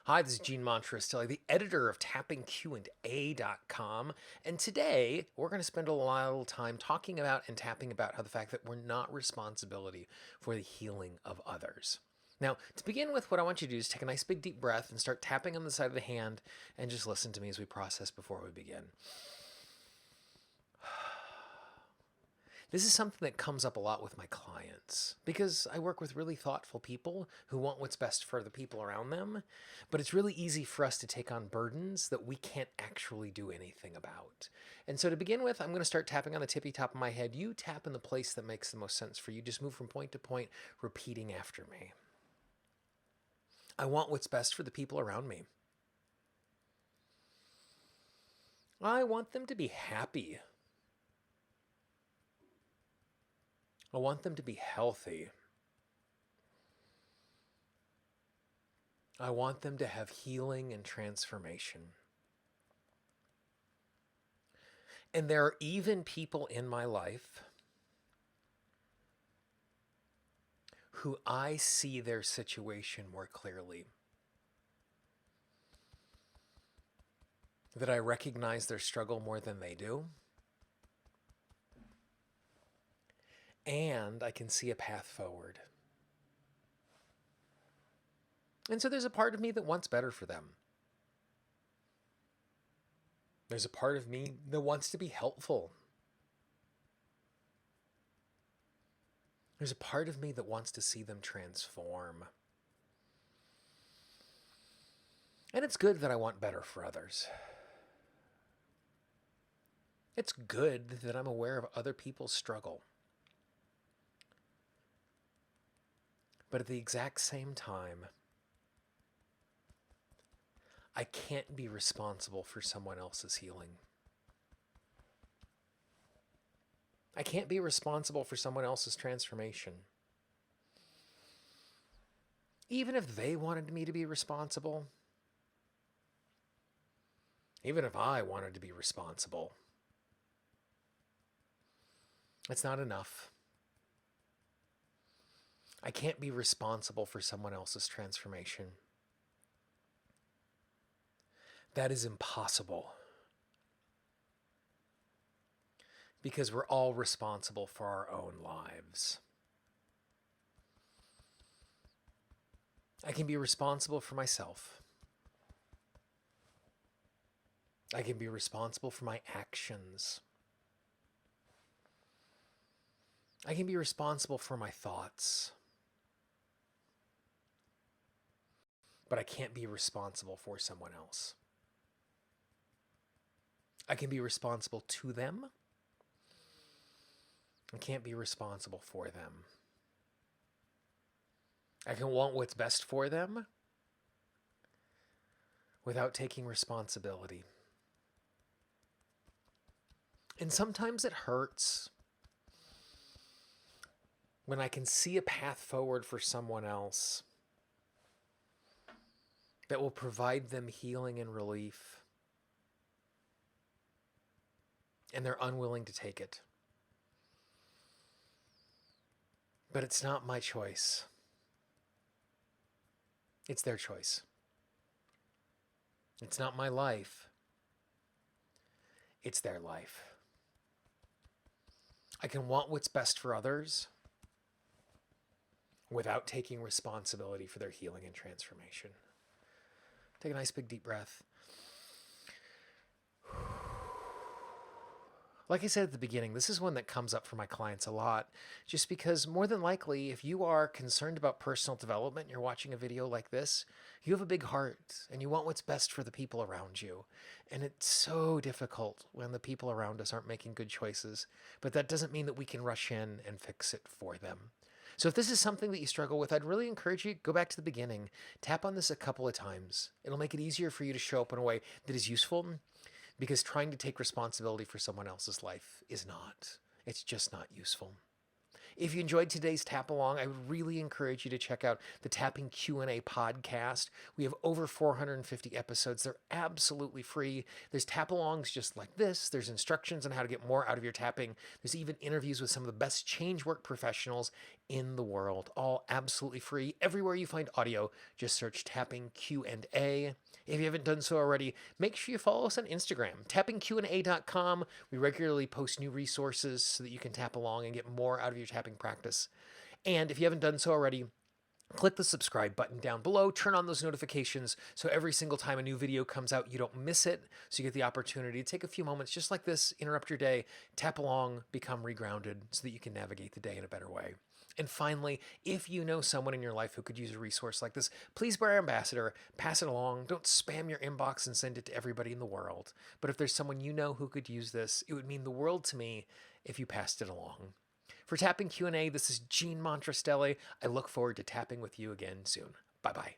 Hi, this is Monterastelli, the editor of tappingqanda.com, and today we're going to spend a little time talking about and tapping about how the fact that we're not responsibility for the healing of others. Now, to begin with, what I want you to do is take a nice big deep breath and start tapping on the side of the hand and just listen to me as we process before we begin. This is something that comes up a lot with my clients because I work with really thoughtful people who want what's best for the people around them. But it's really easy for us to take on burdens that we can't actually do anything about. And so to begin with, I'm going to start tapping on the tippy top of my head. You tap in the place that makes the most sense for you. Just move from point to point, repeating after me. I want what's best for the people around me. I want them to be happy. I want them to be healthy. I want them to have healing and transformation. And there are even people in my life who I see their situation more clearly. That I recognize their struggle more than they do. And I can see a path forward. And so there's a part of me that wants better for them. There's a part of me that wants to be helpful. There's a part of me that wants to see them transform. And it's good that I want better for others. It's good that I'm aware of other people's struggle. But at the exact same time, I can't be responsible for someone else's healing. I can't be responsible for someone else's transformation. Even if they wanted me to be responsible, even if I wanted to be responsible, it's not enough. I can't be responsible for someone else's transformation. That is impossible. Because we're all responsible for our own lives. I can be responsible for myself. I can be responsible for my actions. I can be responsible for my thoughts. But I can't be responsible for someone else. I can be responsible to them. I can't be responsible for them. I can want what's best for them without taking responsibility. And sometimes it hurts when I can see a path forward for someone else that will provide them healing and relief, and they're unwilling to take it. But it's not my choice. It's their choice. It's not my life. It's their life. I can want what's best for others without taking responsibility for their healing and transformation. Take a nice big deep breath. Like I said at the beginning, this is one that comes up for my clients a lot, just because more than likely, if you are concerned about personal development and you're watching a video like this, you have a big heart and you want what's best for the people around you. And it's so difficult when the people around us aren't making good choices, but that doesn't mean that we can rush in and fix it for them. So if this is something that you struggle with, I'd really encourage you to go back to the beginning, tap on this a couple of times. It'll make it easier for you to show up in a way that is useful, because trying to take responsibility for someone else's life is not. It's just not useful. If you enjoyed today's tap along, I would really encourage you to check out the Tapping Q&A podcast. We have over 450 episodes. They're absolutely free. There's tap alongs just like this. There's instructions on how to get more out of your tapping. There's even interviews with some of the best change work professionals in the world, all absolutely free. Everywhere you find audio, just search Tapping Q&A. If you haven't done so already, make sure you follow us on Instagram, tappingqa.com. We regularly post new resources so that you can tap along and get more out of your tapping practice. And if you haven't done so already, click the subscribe button down below, turn on those notifications so every single time a new video comes out, you don't miss it. So you get the opportunity to take a few moments just like this, interrupt your day, tap along, become regrounded so that you can navigate the day in a better way. And finally, if you know someone in your life who could use a resource like this, please be our ambassador, pass it along. Don't spam your inbox and send it to everybody in the world. But if there's someone you know who could use this, it would mean the world to me if you passed it along. For Tapping Q&A, this is Gene Monterastelli. I look forward to tapping with you again soon. Bye-bye.